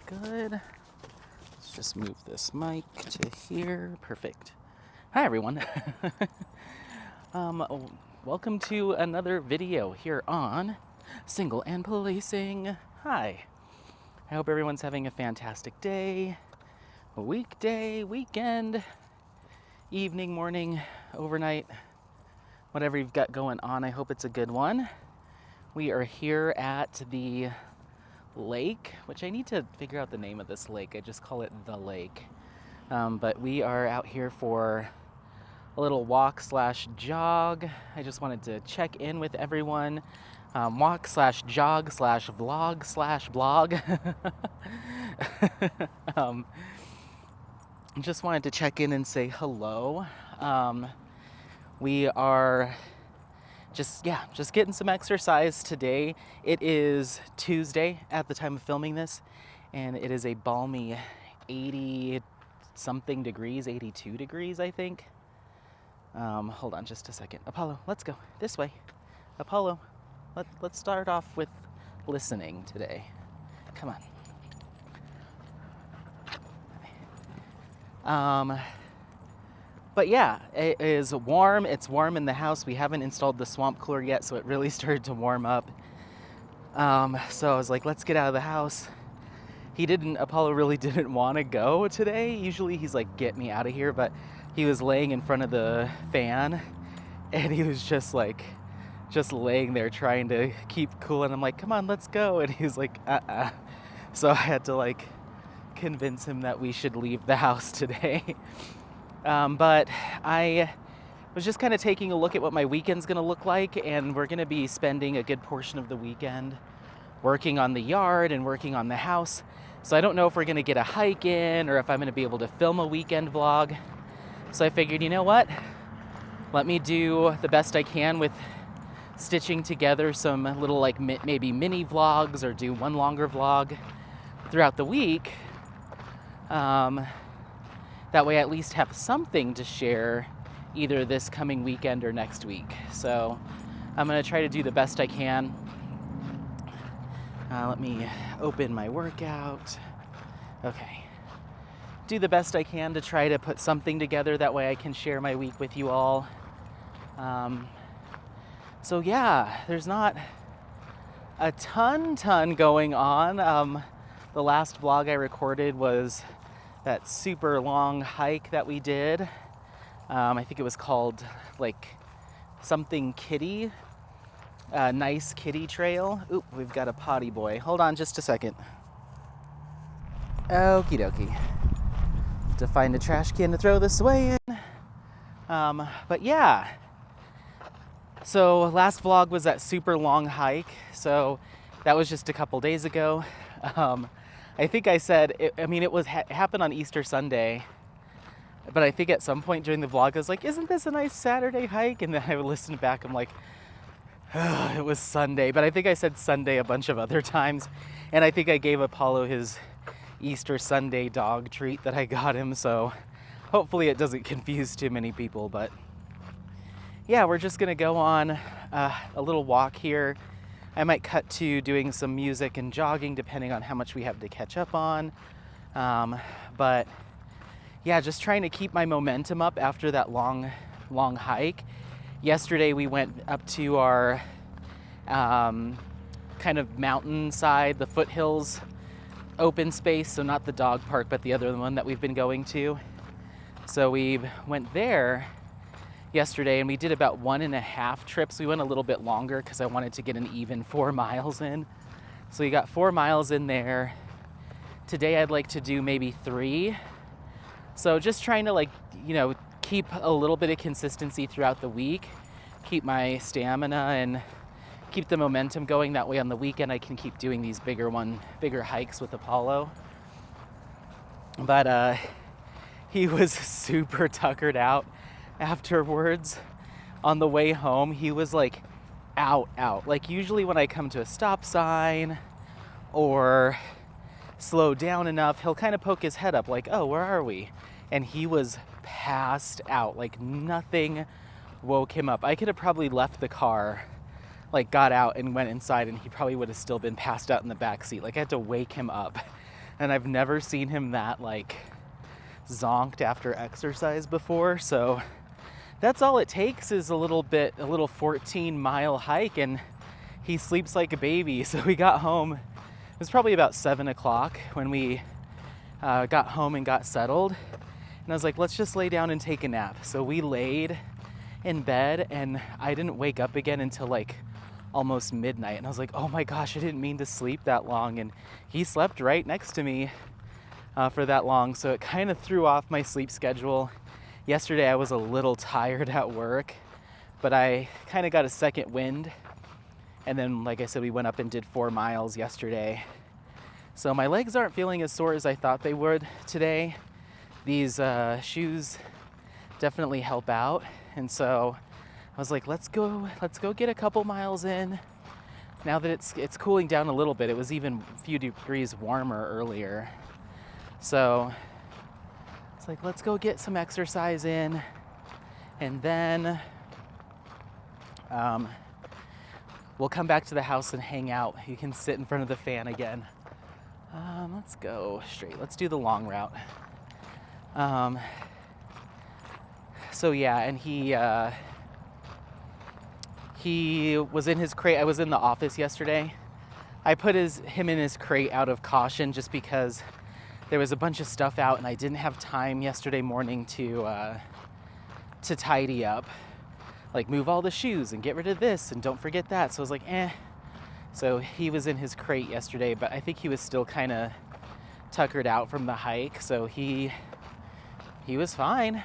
good. Let's just move this mic to here. Perfect. Hi, everyone. Welcome to another video here on Single and Policing. Hi. I hope everyone's having a fantastic day, a weekday, weekend, evening, morning, overnight, whatever you've got going on. I hope it's a good one. We are here at the lake, which I need to figure out the name of this lake. I just call it the lake. But we are out here for a little walk slash jog. I just wanted to check in with everyone. Walk slash jog slash vlog slash blog. Just wanted to check in and say hello. We are just getting some exercise today. It is Tuesday at the time of filming this, and it is a balmy 80 something degrees, 82 degrees, I think. Hold on just a second. Apollo, let's go this way. Apollo, let's start off with listening today. Come on. But yeah, it is warm. It's warm in the house. We haven't installed the swamp cooler yet, so it really started to warm up. So I was like, let's get out of the house. Apollo really didn't want to go today. Usually he's like, get me out of here, but he was laying in front of the fan and he was just laying there trying to keep cool. And I'm like, come on, let's go. And he was like, So I had to convince him that we should leave the house today. But I was just kind of taking a look at what my weekend's going to look like, and we're going to be spending a good portion of the weekend working on the yard and working on the house. So I don't know if we're going to get a hike in or if I'm going to be able to film a weekend vlog. So I figured, you know what? Let me do the best I can with stitching together some little maybe mini vlogs or do one longer vlog throughout the week. That way I at least have something to share either this coming weekend or next week. So I'm going to try to do the best I can. Let me open my workout. Okay. Do the best I can to try to put something together. That way I can share my week with you all. So yeah, there's not a ton going on. The last vlog I recorded was that super long hike that we did. I think it was called something kitty, nice kitty trail. Oop, we've got a potty boy. Hold on just a second. Okie dokie. Have to find a trash can to throw this away in. But yeah. So last vlog was that super long hike. So that was just a couple days ago. I think I said, it happened on Easter Sunday, but I think at some point during the vlog I was like, isn't this a nice Saturday hike? And then I would listen back, I'm like, oh, it was Sunday. But I think I said Sunday a bunch of other times, and I think I gave Apollo his Easter Sunday dog treat that I got him, so hopefully it doesn't confuse too many people. But yeah, we're just gonna go on a little walk here. I might cut to doing some music and jogging depending on how much we have to catch up on. But yeah, just trying to keep my momentum up after that long hike. Yesterday we went up to our kind of mountainside, the foothills open space, so not the dog park, but the other one that we've been going to. So we went there yesterday, and we did about 1.5 trips. We went a little bit longer because I wanted to get an even 4 miles in. So we got 4 miles in there. Today I'd like to do maybe 3. So just trying to keep a little bit of consistency throughout the week, keep my stamina and keep the momentum going. That way on the weekend I can keep doing these bigger hikes with Apollo. But he was super tuckered out afterwards. On the way home he was out. Usually when I come to a stop sign or slow down enough, he'll kind of poke his head up oh, where are we? And he was passed out. Nothing woke him up. I could have probably left the car, got out and went inside, and he probably would have still been passed out in the back seat. I had to wake him up and I've never seen him that like zonked after exercise before. So that's all it takes is a little 14-mile hike, and he sleeps like a baby. So we got home, it was probably about 7 o'clock when we got home and got settled, and I was like, let's just lay down and take a nap. So we laid in bed, and I didn't wake up again until like almost midnight, and I was like, oh my gosh, I didn't mean to sleep that long. And he slept right next to me for that long, so it kind of threw off my sleep schedule. Yesterday I was a little tired at work, but I kind of got a second wind, and then like I said, we went up and did 4 miles yesterday. So my legs aren't feeling as sore as I thought they would today. These shoes definitely help out, and so I was like, let's go get a couple miles in. Now that it's cooling down a little bit. It was even a few degrees warmer earlier. So it's like, let's go get some exercise in, and then we'll come back to the house and hang out. You can sit in front of the fan again. Let's go straight. Let's do the long route. So yeah, and he was in his crate. I was in the office yesterday. I put him in his crate out of caution, just because there was a bunch of stuff out and I didn't have time yesterday morning to tidy up, like move all the shoes and get rid of this and don't forget that. So I was like, So he was in his crate yesterday, but I think he was still kind of tuckered out from the hike, so he was fine.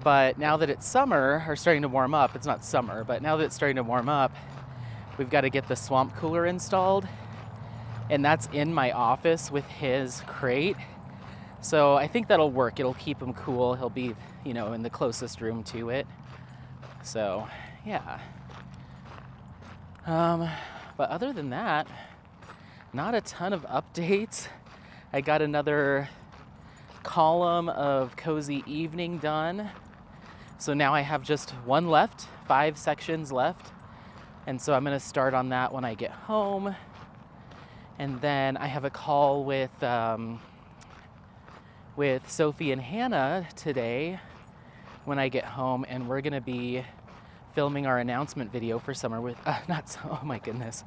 But now that it's summer, or starting to warm up, it's not summer, but now that it's starting to warm up, we've got to get the swamp cooler installed, and that's in my office with his crate. So I think that'll work. It'll keep him cool. He'll be, in the closest room to it. So, yeah. But other than that, not a ton of updates. I got another column of Cozy Evening done. So now I have just one left, 5 sections left. And so I'm going to start on that when I get home. And then I have a call with Sophie and Hannah today when I get home, and we're going to be filming our announcement video for summer with, oh my goodness.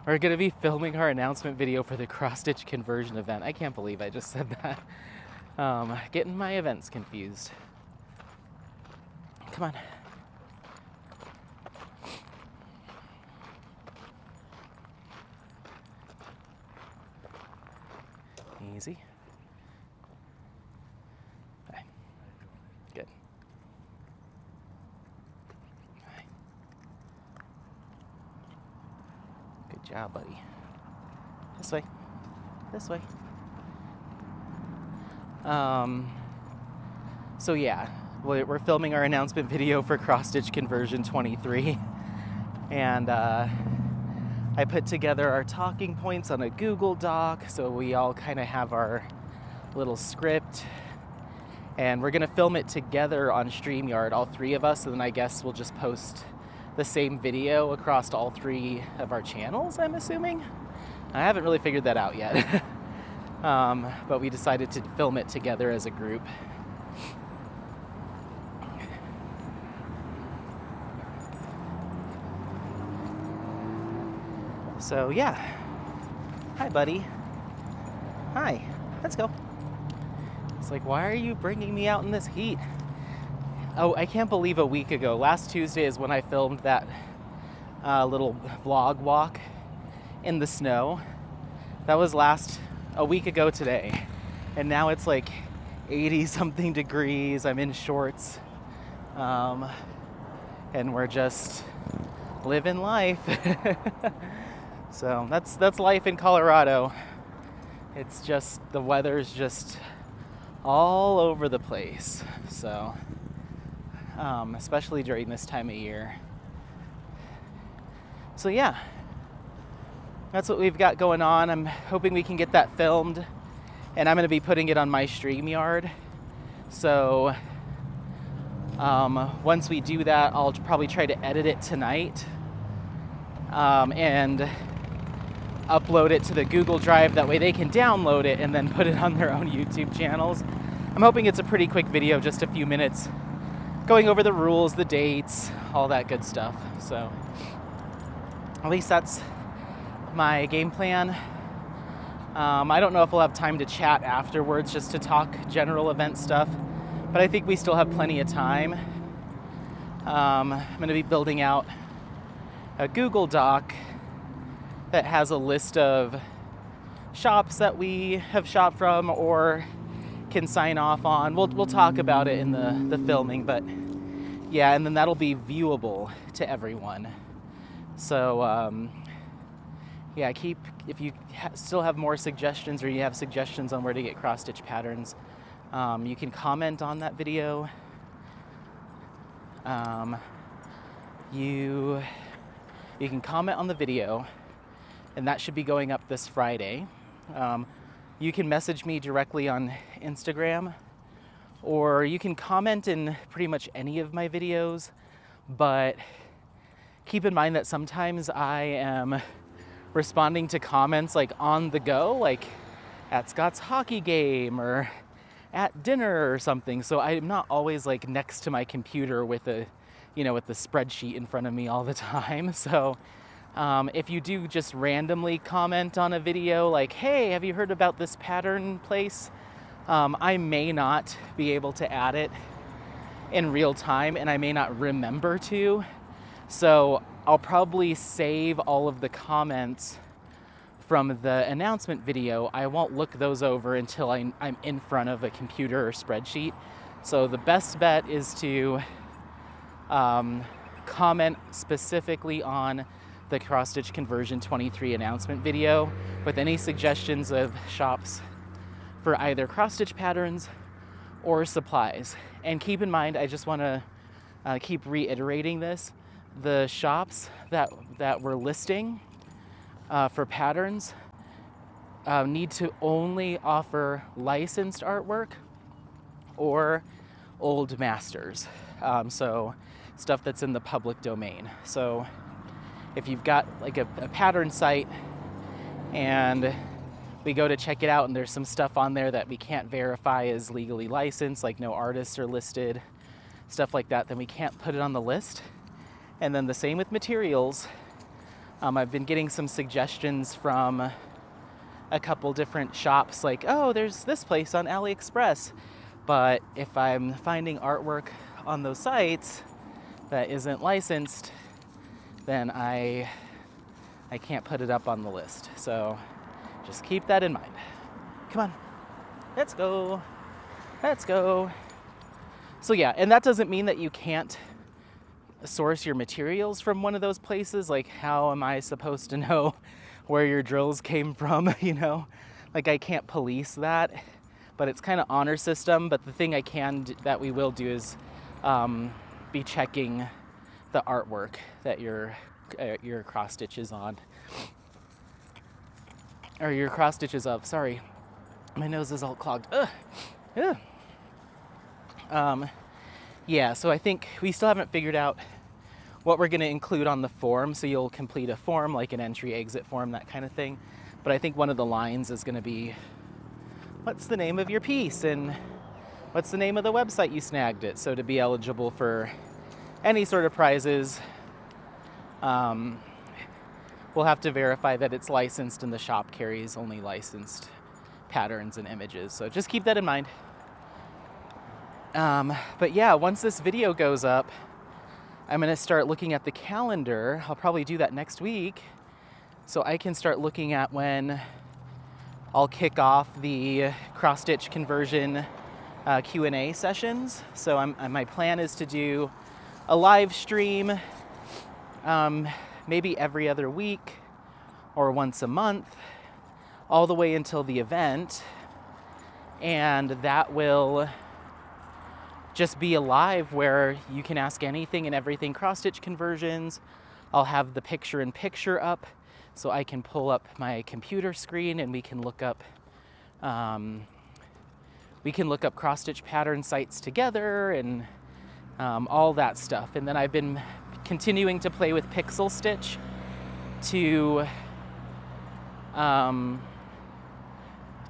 We're going to be filming our announcement video for the cross-stitch conversion event. I can't believe I just said that. Getting my events confused. Come on. Easy. Okay. Good. Okay. Good job, buddy. This way. This way. So yeah, we're filming our announcement video for cross-stitch conversion 23, and I put together our talking points on a Google Doc, so we all kind of have our little script, and we're gonna film it together on StreamYard, all 3 of us, and then I guess we'll just post the same video across all 3 of our channels, I'm assuming. I haven't really figured that out yet. But we decided to film it together as a group. So yeah. Hi, buddy. Hi. Let's go. It's like, why are you bringing me out in this heat? Oh, I can't believe a week ago, last Tuesday is when I filmed that little vlog walk in the snow. That was a week ago today. And now it's like 80 something degrees. I'm in shorts. And we're just living life. So that's life in Colorado. It's just, the weather's just all over the place. So, especially during this time of year. So yeah, that's what we've got going on. I'm hoping we can get that filmed, and I'm going to be putting it on my StreamYard. So once we do that, I'll probably try to edit it tonight, and upload it to the Google Drive. That way they can download it and then put it on their own YouTube channels. I'm hoping it's a pretty quick video, just a few minutes, going over the rules, the dates, all that good stuff. So at least that's my game plan. I don't know if we'll have time to chat afterwards just to talk general event stuff, but I think we still have plenty of time. I'm going to be building out a Google Doc that has a list of shops that we have shopped from or can sign off on. We'll talk about it in the filming, but yeah, and then that'll be viewable to everyone. So yeah, if you still have more suggestions, or you have suggestions on where to get cross-stitch patterns, you can comment on that video. You can comment on the video, and that should be going up this Friday. You can message me directly on Instagram, or you can comment in pretty much any of my videos, but keep in mind that sometimes I am responding to comments like on the go, like at Scott's hockey game or at dinner or something. So I'm not always like next to my computer with the spreadsheet in front of me all the time. So if you do just randomly comment on a video like, hey, have you heard about this pattern place? I may not be able to add it in real time, and I may not remember to. So I'll probably save all of the comments from the announcement video. I won't look those over until I'm in front of a computer or spreadsheet. So the best bet is to comment specifically on the cross-stitch conversion 23 announcement video with any suggestions of shops for either cross-stitch patterns or supplies. And keep in mind, I just want to keep reiterating this, the shops that we're listing for patterns need to only offer licensed artwork or old masters, so stuff that's in the public domain. So if you've got like a pattern site and we go to check it out and there's some stuff on there that we can't verify is legally licensed, like no artists are listed, stuff like that, then we can't put it on the list. And then the same with materials. I've been getting some suggestions from a couple different shops like, oh, there's this place on AliExpress. But if I'm finding artwork on those sites that isn't licensed, then I can't put it up on the list. So just keep that in mind. Come on, let's go. Let's go. So yeah, and that doesn't mean that you can't source your materials from one of those places. Like, how am I supposed to know where your drills came from? Like, I can't police that, but it's kind of honor system. But the thing that we will do is be checking the artwork that your cross stitch is on, or your cross stitches of. Sorry, my nose is all clogged. Ugh. Yeah, so I think we still haven't figured out what we're going to include on the form. So you'll complete a form, like an entry exit form, that kind of thing. But I think one of the lines is going to be, what's the name of your piece and what's the name of the website you snagged it? So to be eligible for any sort of prizes, we'll have to verify that it's licensed and the shop carries only licensed patterns and images. So just keep that in mind. But yeah, once this video goes up, I'm going to start looking at the calendar. I'll probably do that next week, so I can start looking at when I'll kick off the cross-stitch conversion Q&A sessions. So my plan is to do a live stream maybe every other week or once a month, all the way until the event. And that will just be a live where you can ask anything and everything cross-stitch conversions. I'll have the picture-in-picture up so I can pull up my computer screen and we can look up cross-stitch pattern sites together and all that stuff. And then I've been continuing to play with pixel stitch to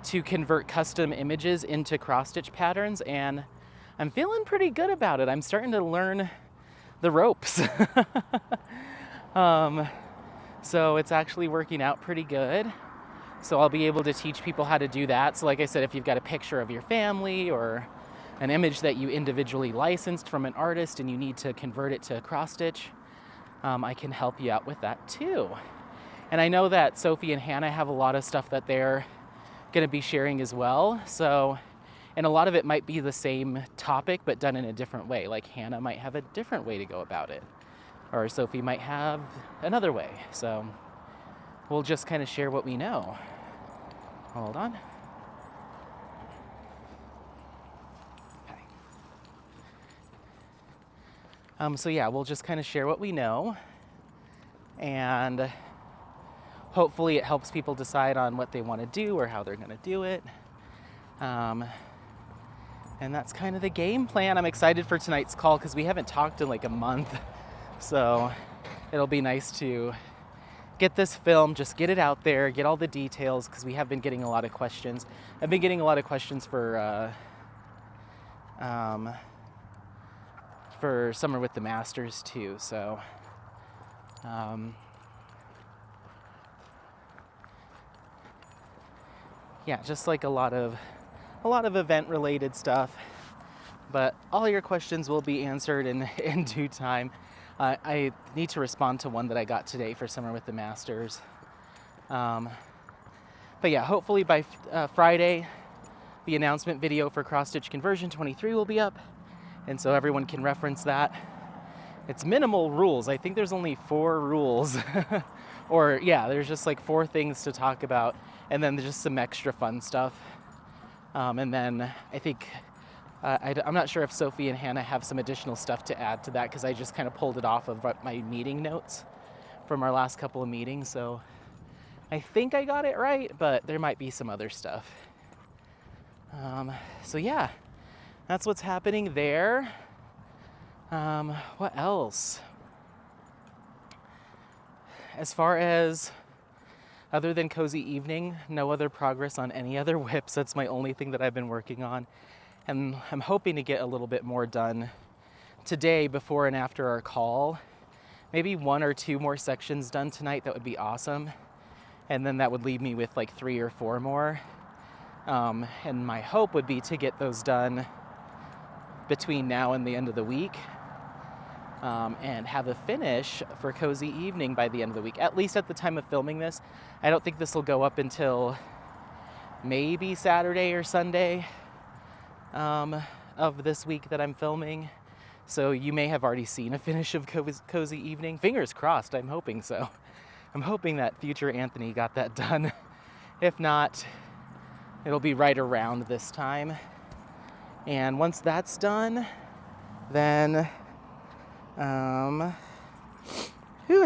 to convert custom images into cross-stitch patterns, and I'm feeling pretty good about it. I'm starting to learn the ropes. So it's actually working out pretty good. So I'll be able to teach people how to do that. So like I said, if you've got a picture of your family or an image that you individually licensed from an artist and you need to convert it to cross-stitch, I can help you out with that too. And I know that Sophie and Hannah have a lot of stuff that they're going to be sharing as well. So, and a lot of it might be the same topic, but done in a different way. Like Hannah might have a different way to go about it, or Sophie might have another way. So we'll just kind of share what we know. Hold on. Okay. So yeah, we'll just kind of share what we know, and hopefully it helps people decide on what they want to do or how they're going to do it. And that's kind of the game plan. I'm excited for tonight's call because we haven't talked in like a month. So it'll be nice to get this film, just get it out there, get all the details, because we have been getting a lot of questions. I've been getting a lot of questions for Summer with the Masters too. So yeah, just like a lot of event related stuff, but all your questions will be answered in due time. I need to respond to one that I got today for Summer with the Masters. But yeah, hopefully by Friday, the announcement video for Cross Stitch Conversion 23 will be up, and so everyone can reference that. It's minimal rules. I think there's only 4 rules. Or yeah, there's just like 4 things to talk about, and then there's just some extra fun stuff. And then I think, I'm not sure if Sophie and Hannah have some additional stuff to add to that, because I just kind of pulled it off of my meeting notes from our last couple of meetings. So I think I got it right, but there might be some other stuff. So yeah, that's what's happening there. What else? As far as other than Cozy Evening, no other progress on any other whips. That's my only thing that I've been working on. And I'm hoping to get a little bit more done today before and after our call. Maybe 1 or 2 more sections done tonight. That would be awesome. And then that would leave me with like 3 or 4 more. And my hope would be to get those done between now and the end of the week. And have a finish for Cozy Evening by the end of the week, at least at the time of filming this. I don't think this will go up until maybe Saturday or Sunday of this week that I'm filming. So you may have already seen a finish of Cozy Evening. Fingers crossed, I'm hoping so. I'm hoping that future Anthony got that done. If not, it'll be right around this time. And once that's done, then I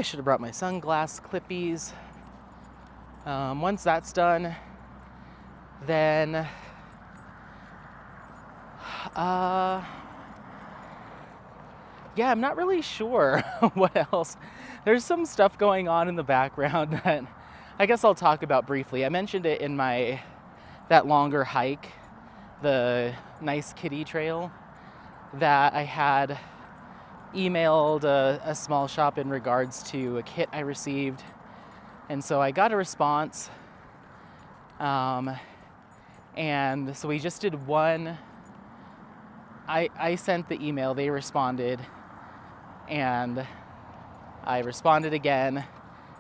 should have brought my sunglass clippies. Once that's done, then yeah, I'm not really sure what else. There's some stuff going on in the background that I guess I'll talk about briefly. I mentioned it in that longer hike, the Nice Kitty Trail, that I had emailed a small shop in regards to a kit I received. And so I got a response. And so we just did one. I sent the email, they responded, and I responded again,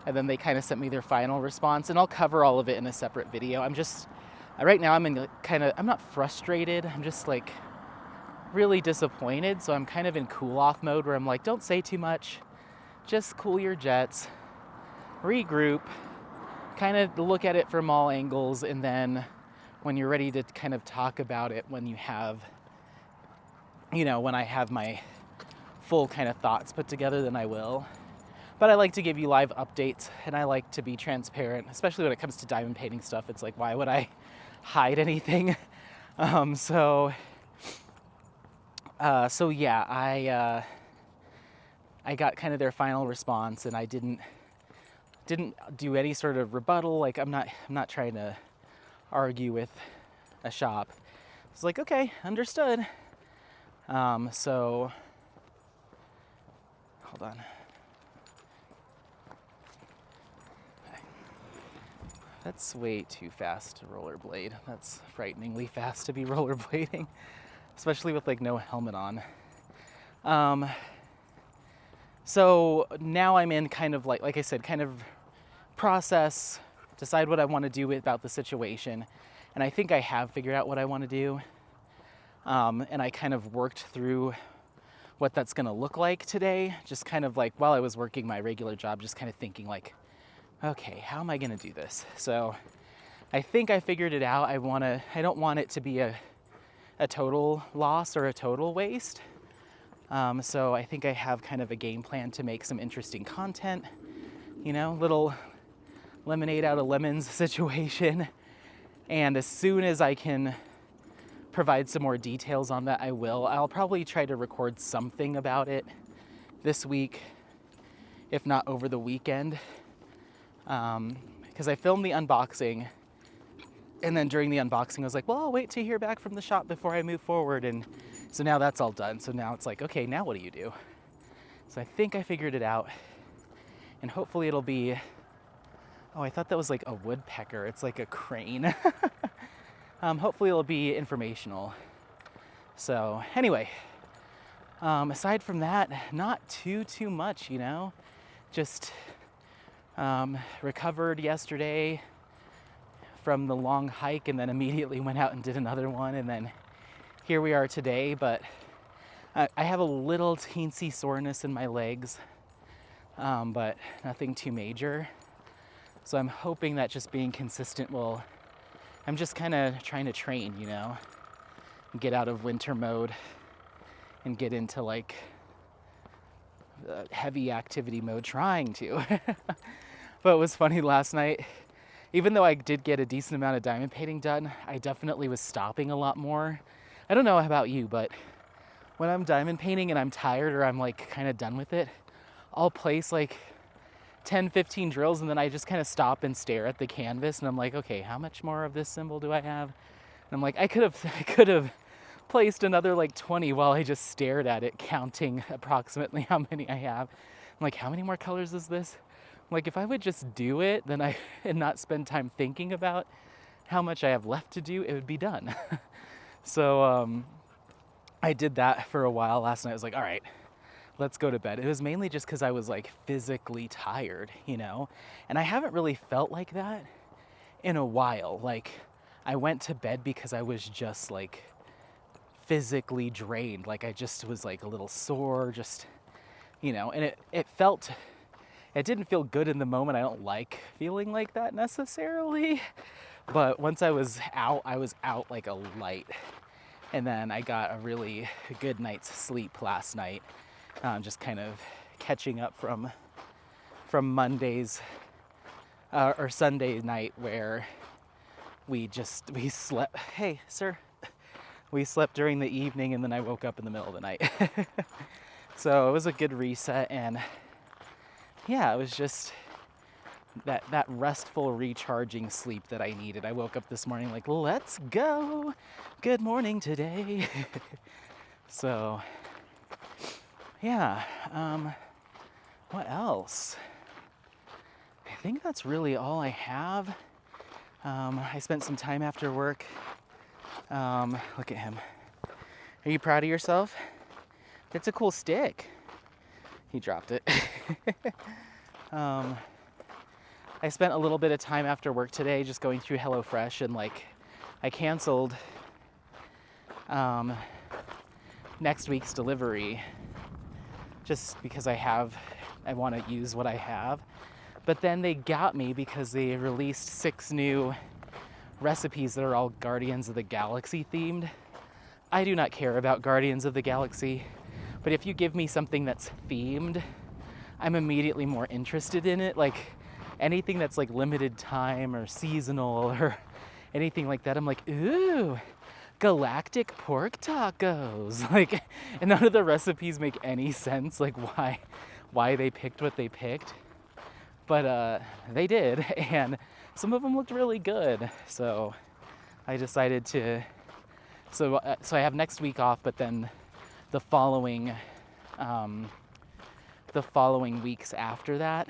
and then they kind of sent me their final response, and I'll cover all of it in a separate video. Right now I'm not frustrated, I'm just like really disappointed, so I'm kind of in cool off mode where I'm like, don't say too much, just cool your jets, regroup, kind of look at it from all angles, and then when you're ready to kind of talk about it, when I have my full kind of thoughts put together, then I will. But I like to give you live updates, and I like to be transparent, especially when it comes to diamond painting stuff. It's like, why would I hide anything? So yeah, I got kind of their final response, and I didn't didn't do any sort of rebuttal. Like, I'm not trying to argue with a shop. It's like, okay, understood. So hold on. That's way too fast to rollerblade. That's frighteningly fast to be rollerblading, especially with like no helmet on. So now I'm in kind of like I said, kind of process, decide what I want to do about the situation. And I think I have figured out what I want to do. And I kind of worked through what that's going to look like today. Just kind of like while I was working my regular job, just kind of thinking like, okay, how am I going to do this? So I think I figured it out. I don't want it to be a total loss or a total waste. So I think I have kind of a game plan to make some interesting content, little lemonade out of lemons situation. And as soon as I can provide some more details on that, I will. I'll probably try to record something about it this week, if not over the weekend. Because I filmed the unboxing, and then during the unboxing I was like, well, I'll wait to hear back from the shop before I move forward. And so now that's all done. So now it's like, okay, now what do you do? So I think I figured it out, and hopefully it'll be, oh, I thought that was like a woodpecker. It's like a crane. Hopefully it'll be informational. So anyway, aside from that, not too much, just recovered yesterday from the long hike, and then immediately went out and did another one, and then here we are today. But I have a little teensy soreness in my legs, but nothing too major. So I'm hoping that just being consistent I'm just kind of trying to train, get out of winter mode and get into like heavy activity mode, trying to. But it was funny last night, even though I did get a decent amount of diamond painting done, I definitely was stopping a lot more. I don't know about you, but when I'm diamond painting and I'm tired or I'm like kind of done with it, I'll place like 10, 15 drills, and then I just kind of stop and stare at the canvas, and I'm like, okay, how much more of this symbol do I have? And I'm like, I could have placed another like 20 while I just stared at it, counting approximately how many I have. I'm like, how many more colors is this? I'm like, if I would just do it, then and not spend time thinking about how much I have left to do, it would be done. So I did that for a while last night. I was like, all right, let's go to bed. It was mainly just because I was like physically tired, and I haven't really felt like that in a while. Like, I went to bed because I was just like physically drained. Like, I just was like a little sore, just, and it didn't feel good in the moment. I don't like feeling like that necessarily, but once I was out like a light. And then I got a really good night's sleep last night. Just kind of catching up from Monday's or Sunday night, where we slept. Hey, sir. We slept during the evening, and then I woke up in the middle of the night. So it was a good reset, and yeah, it was just that restful, recharging sleep that I needed. I woke up this morning like, let's go. Good morning today. So yeah, what else? I think that's really all I have. I spent some time after work. Look at him. Are you proud of yourself? It's a cool stick. He dropped it. I spent a little bit of time after work today just going through HelloFresh, and like, I canceled next week's delivery just because I want to use what I have. But then they got me because they released 6 new recipes that are all Guardians of the Galaxy themed. I do not care about Guardians of the Galaxy, but if you give me something that's themed, I'm immediately more interested in it. Like, anything that's like limited time or seasonal or anything like that, I'm like, ooh, galactic pork tacos. Like, and none of the recipes make any sense, like why they picked what they picked. But they did, and some of them looked really good. So I decided to. So I have next week off, but then the following weeks after that,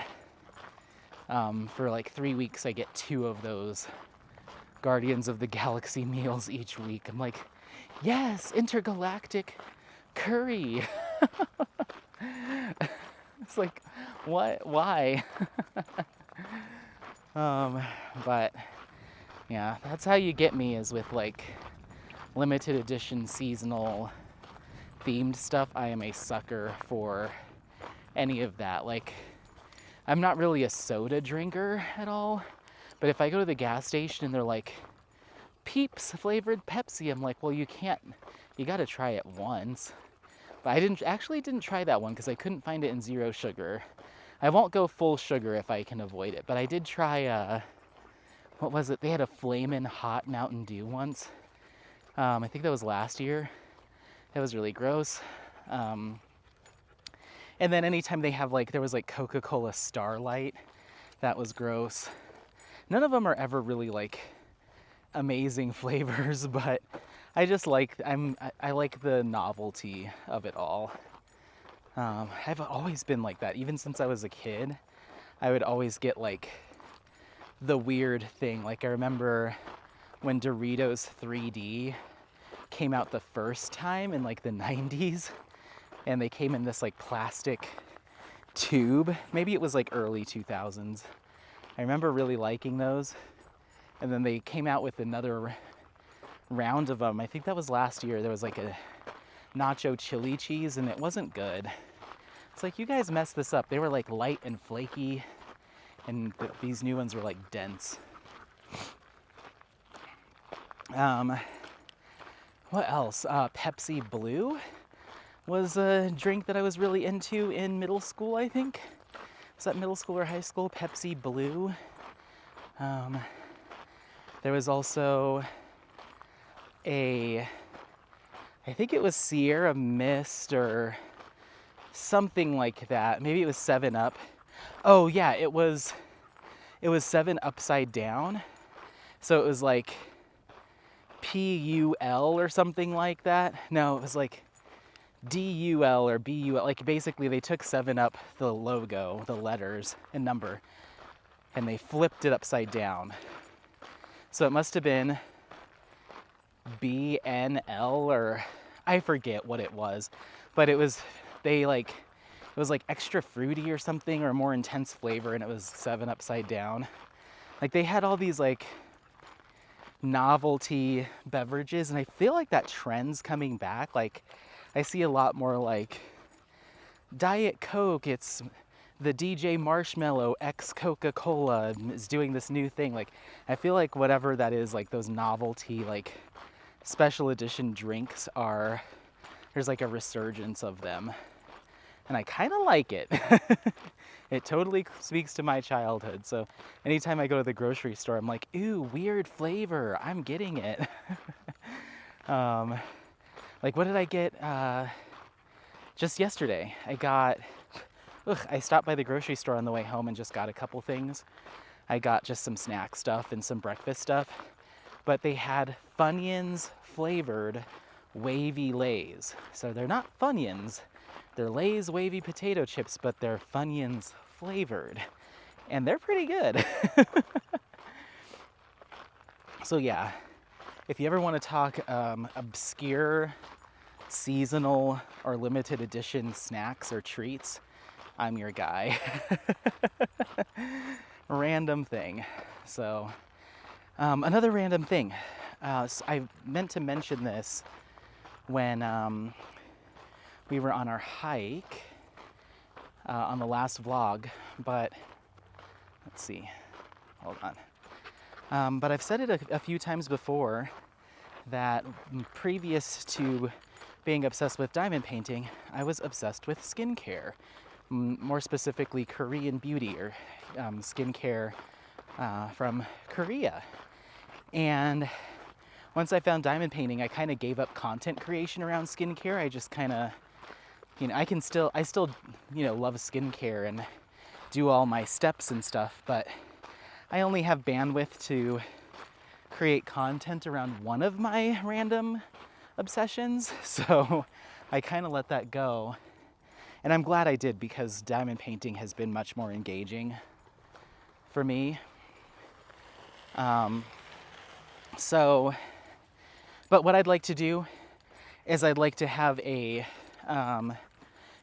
for like 3 weeks, I get 2 of those Guardians of the Galaxy meals each week. I'm like, yes, intergalactic curry. It's like, what? Why? But yeah, that's how you get me, is with like limited edition seasonal themed stuff. I am a sucker for any of that. Like, I'm not really a soda drinker at all, but if I go to the gas station and they're like, Peeps flavored Pepsi, I'm like, well, you gotta try it once. But I didn't try that one because I couldn't find it in 0 sugar. I won't go full sugar if I can avoid it, but I did try, what was it? They had a Flamin' Hot Mountain Dew once. I think that was last year. That was really gross. And then anytime they have there was like Coca-Cola Starlight, that was gross. None of them are ever really like amazing flavors, but I just I like the novelty of it all. I've always been like that. Even since I was a kid, I would always get like the weird thing. Like, I remember when Doritos 3D came out the first time in like the 90s, and they came in this like plastic tube. Maybe it was like early 2000s. I remember really liking those. And then they came out with another round of them. I think that was last year. There was like a nacho chili cheese, and it wasn't good. It's like, you guys messed this up. They were like light and flaky, and these new ones were like dense. What else? Pepsi Blue was a drink that I was really into in middle school, I think. Was that middle school or high school? Pepsi Blue. There was also I think it was Sierra Mist or something like that. Maybe it was 7-Up. Oh yeah, it was 7 Upside Down. So it was like PUL or something like that. No, it was like DUL or BUL. Like, basically they took 7-Up, the logo, the letters and number, and they flipped it upside down. So it must have been BNL, or I forget what it was, but it was like extra fruity or something, or more intense flavor, and it was 7 Upside Down. Like, they had all these like novelty beverages, and I feel like that trend's coming back. Like, I see a lot more like Diet Coke, it's the DJ Marshmallow X Coca-Cola is doing this new thing. Like, I feel like whatever that is, like those novelty, like special edition drinks there's like a resurgence of them. And I kind of like it. It totally speaks to my childhood. So anytime I go to the grocery store, I'm like, ooh, weird flavor. I'm getting it. Like, what did I get just yesterday? I stopped by the grocery store on the way home and just got a couple things. I got just some snack stuff and some breakfast stuff. But they had Funyuns flavored wavy Lays. So they're not Funyuns. They're Lay's wavy potato chips, but they're Funyuns flavored. And they're pretty good. So yeah, if you ever want to talk obscure, seasonal, or limited edition snacks or treats, I'm your guy. Random thing. So, another random thing. I meant to mention this when we were on our hike on the last vlog, but let's see. Hold on. But I've said it a few times before that previous to being obsessed with diamond painting, I was obsessed with skincare. More specifically, Korean beauty, or skincare from Korea. And once I found diamond painting, I kind of gave up content creation around skincare. I just kind of, I still, love skincare, and do all my steps and stuff, but I only have bandwidth to create content around one of my random obsessions, so I kind of let that go. And I'm glad I did, because diamond painting has been much more engaging for me. But what I'd like to do is I'd like to have a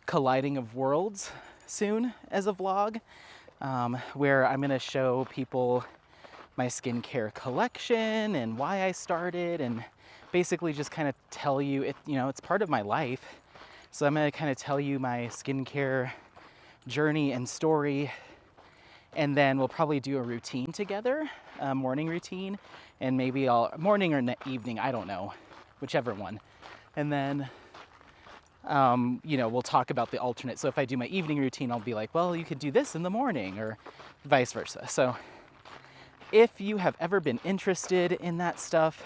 colliding of worlds soon as a vlog, where I'm gonna show people my skincare collection and why I started, and basically just kind of tell you, it's part of my life. So I'm gonna kind of tell you my skincare journey and story, and then we'll probably do a routine together, a morning routine, and maybe morning or evening, I don't know, whichever one. And then, we'll talk about the alternate. So if I do my evening routine, I'll be like, well, you could do this in the morning, or vice versa. So if you have ever been interested in that stuff,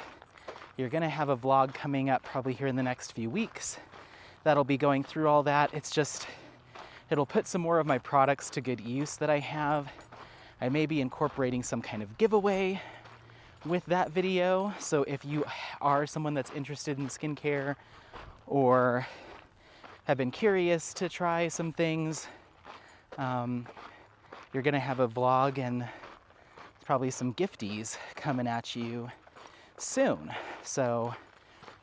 you're gonna have a vlog coming up probably here in the next few weeks that'll be going through all that. It'll put some more of my products to good use that I have. I may be incorporating some kind of giveaway with that video. So if you are someone that's interested in skincare or have been curious to try some things, you're gonna have a vlog and probably some gifties coming at you soon. So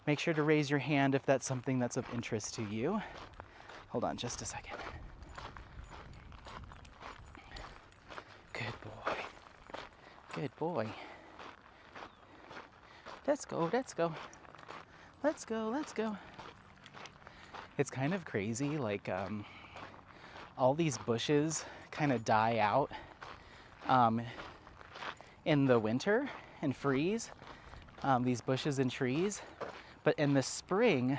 make sure to raise your hand if that's something that's of interest to you. Hold on just a second. Good boy. Good boy. Let's go, let's go. Let's go, let's go. It's kind of crazy, like all these bushes kind of die out in the winter and freeze, these bushes and trees. But in the spring,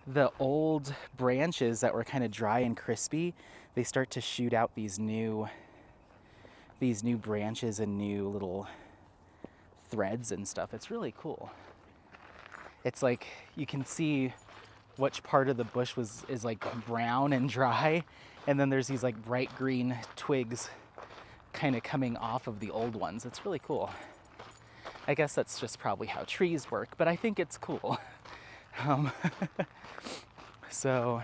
the old branches that were kind of dry and crispy, they start to shoot out these new branches and new little threads and stuff. It's really cool. It's like you can see which part of the bush is like brown and dry, and then there's these like bright green twigs kind of coming off of the old ones. It's really cool. I guess that's just probably how trees work, but I think it's cool. So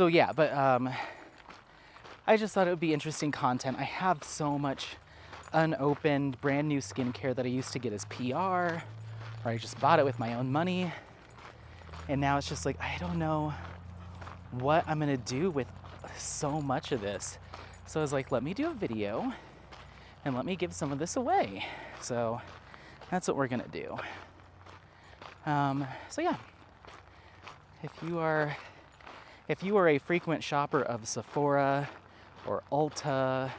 yeah, but I just thought it would be interesting content. I have so much unopened, brand new skincare that I used to get as PR, or I just bought it with my own money. And now it's just like, I don't know what I'm gonna do with so much of this. So I was like, let me do a video and let me give some of this away. So that's what we're gonna do. So yeah, if you are a frequent shopper of Sephora or Ulta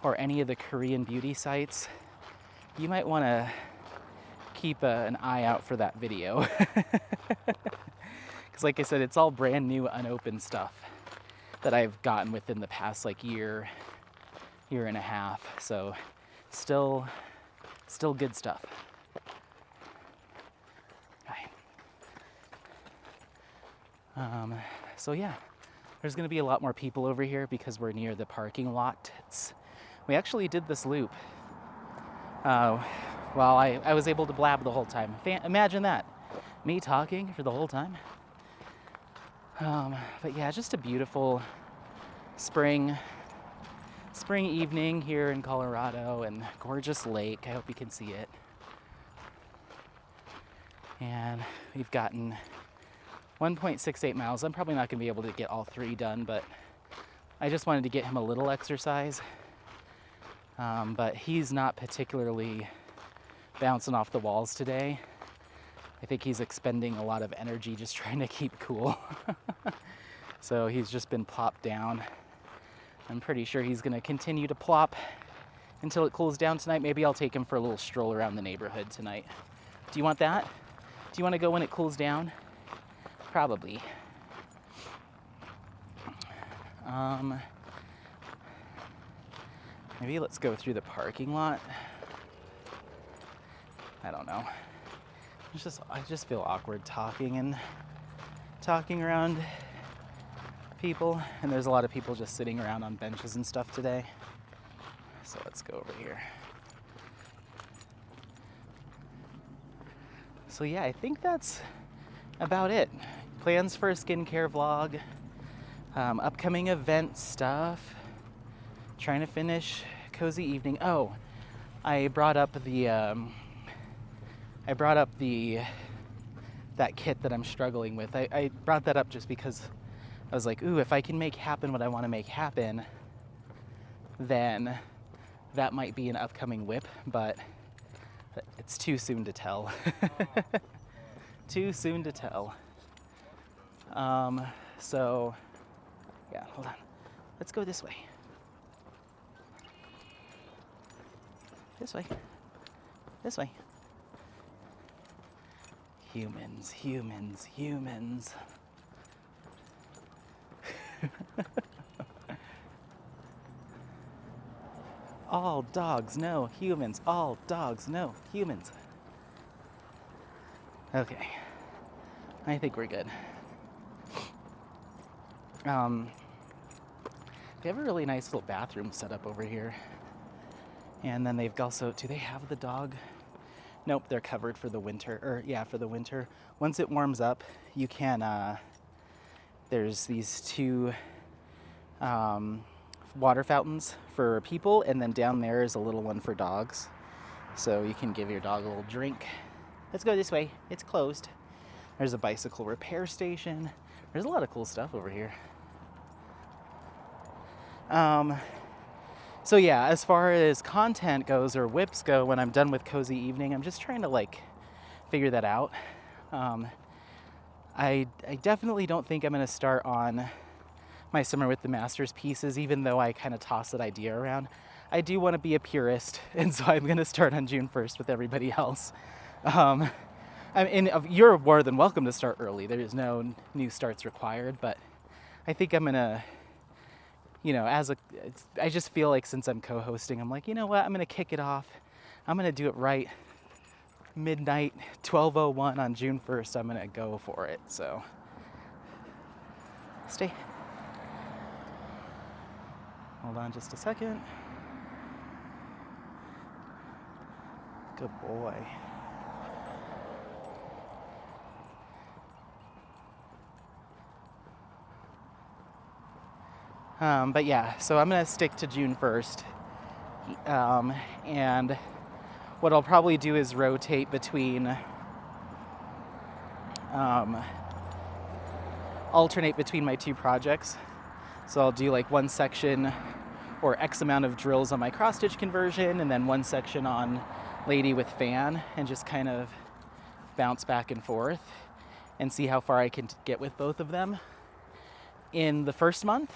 or any of the Korean beauty sites, you might want to keep an eye out for that video. Because like I said, it's all brand new, unopened stuff that I've gotten within the past like year and a half. So still good stuff. So yeah, there's gonna be a lot more people over here because we're near the parking lot. We actually did this loop while I was able to blab the whole time. Imagine that, me talking for the whole time. But yeah, just a beautiful spring evening here in Colorado, and gorgeous lake. I hope you can see it. And we've gotten 1.68 miles. I'm probably not going to be able to get all 3 done, but I just wanted to get him a little exercise. But he's not particularly bouncing off the walls today. I think he's expending a lot of energy just trying to keep cool. So he's just been plopped down. I'm pretty sure he's going to continue to plop until it cools down tonight. Maybe I'll take him for a little stroll around the neighborhood tonight. Do you want that? Do you want to go when it cools down? Probably. Maybe let's go through the parking lot. I don't know. I just feel awkward talking around people, and there's a lot of people just sitting around on benches and stuff today. So let's go over here. So yeah, I think that's about it. Plans for a skincare vlog, upcoming event stuff, trying to finish cozy evening. Oh, I brought up that kit that I'm struggling with. I brought that up just because I was like, ooh, if I can make happen what I want to make happen, then that might be an upcoming whip, but it's too soon to tell. Too soon to tell. So, yeah, hold on. Let's go this way. This way. This way. Humans, humans, humans. All dogs, no humans. All dogs, no humans. Okay. I think we're good. They have a really nice little bathroom set up over here. And then they've also, do they have the dog? Nope, they're covered for the winter, for the winter. Once it warms up, you can, there's these two water fountains for people, and then down there is a little one for dogs. So you can give your dog a little drink. Let's go this way, it's closed. There's a bicycle repair station. There's a lot of cool stuff over here. So yeah, as far as content goes or whips go, when I'm done with cozy evening, I'm just trying to figure that out. I definitely don't think I'm gonna start on my Summer with the Masters pieces, even though I kind of toss that idea around. I do want to be a purist, and so I'm gonna start on June 1st with everybody else. You're more than welcome to start early. There is no new starts required, but I think I'm gonna, I just feel like since I'm co-hosting, I'm like, you know what, I'm gonna kick it off. I'm gonna do it right. Midnight, 12:01 on June 1st, I'm gonna go for it, so. Stay. Hold on just a second. Good boy. But yeah, so I'm gonna stick to June 1st. And what I'll probably do is rotate between, alternate between my two projects. So I'll do one section or X amount of drills on my cross stitch conversion, and then one section on Lady with Fan, and just kind of bounce back and forth and see how far I can get with both of them in the first month.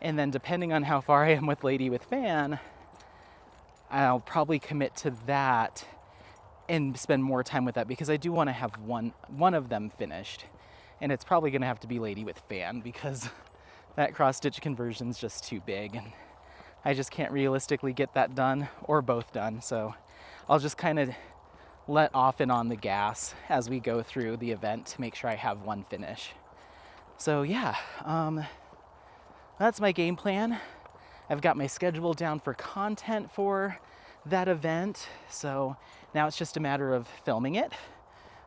And then depending on how far I am with Lady with Fan, I'll probably commit to that and spend more time with that, because I do want to have one of them finished. And it's probably going to have to be Lady with Fan, because that cross-stitch conversion is just too big, and I just can't realistically get that done or both done. So I'll just kind of let off and on the gas as we go through the event to make sure I have one finish. So yeah, that's my game plan. I've got my schedule down for content for that event. So now it's just a matter of filming it.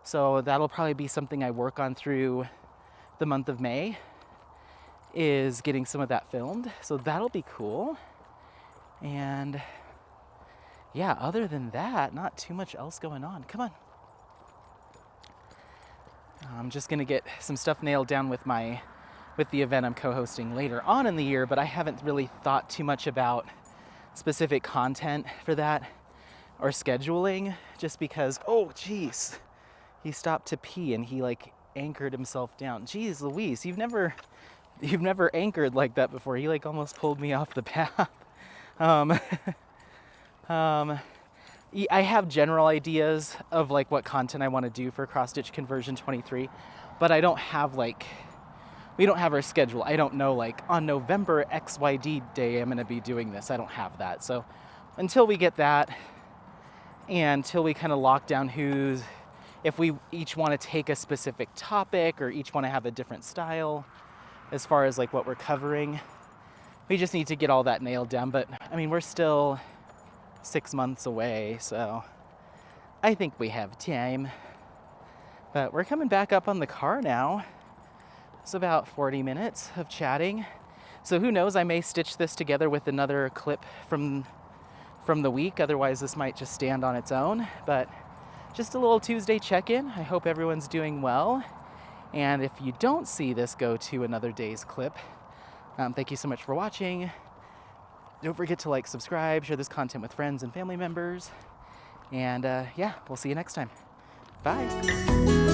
So that'll probably be something I work on through the month of May, is getting some of that filmed. So that'll be cool. And yeah, other than that, not too much else going on. Come on. I'm just gonna get some stuff nailed down with the event I'm co-hosting later on in the year, but I haven't really thought too much about specific content for that or scheduling, just because, oh geez, he stopped to pee and he anchored himself down. Geez Louise, you've never anchored like that before. He almost pulled me off the path. I have general ideas of what content I want to do for cross stitch conversion 23, but I don't have we don't have our schedule. I don't know on November XYD day I'm going to be doing this. I don't have that. So until we get that, and until we kind of lock down if we each want to take a specific topic or each want to have a different style, as far as like what we're covering. We just need to get all that nailed down, but I mean, we're still 6 months away, so I think we have time. But we're coming back up on the car now. It's about 40 minutes of chatting. So who knows, I may stitch this together with another clip from the week. Otherwise, this might just stand on its own. But just a little Tuesday check-in. I hope everyone's doing well. And if you don't see this go to another day's clip, thank you so much for watching. Don't forget to like, subscribe, share this content with friends and family members. And yeah, we'll see you next time. Bye.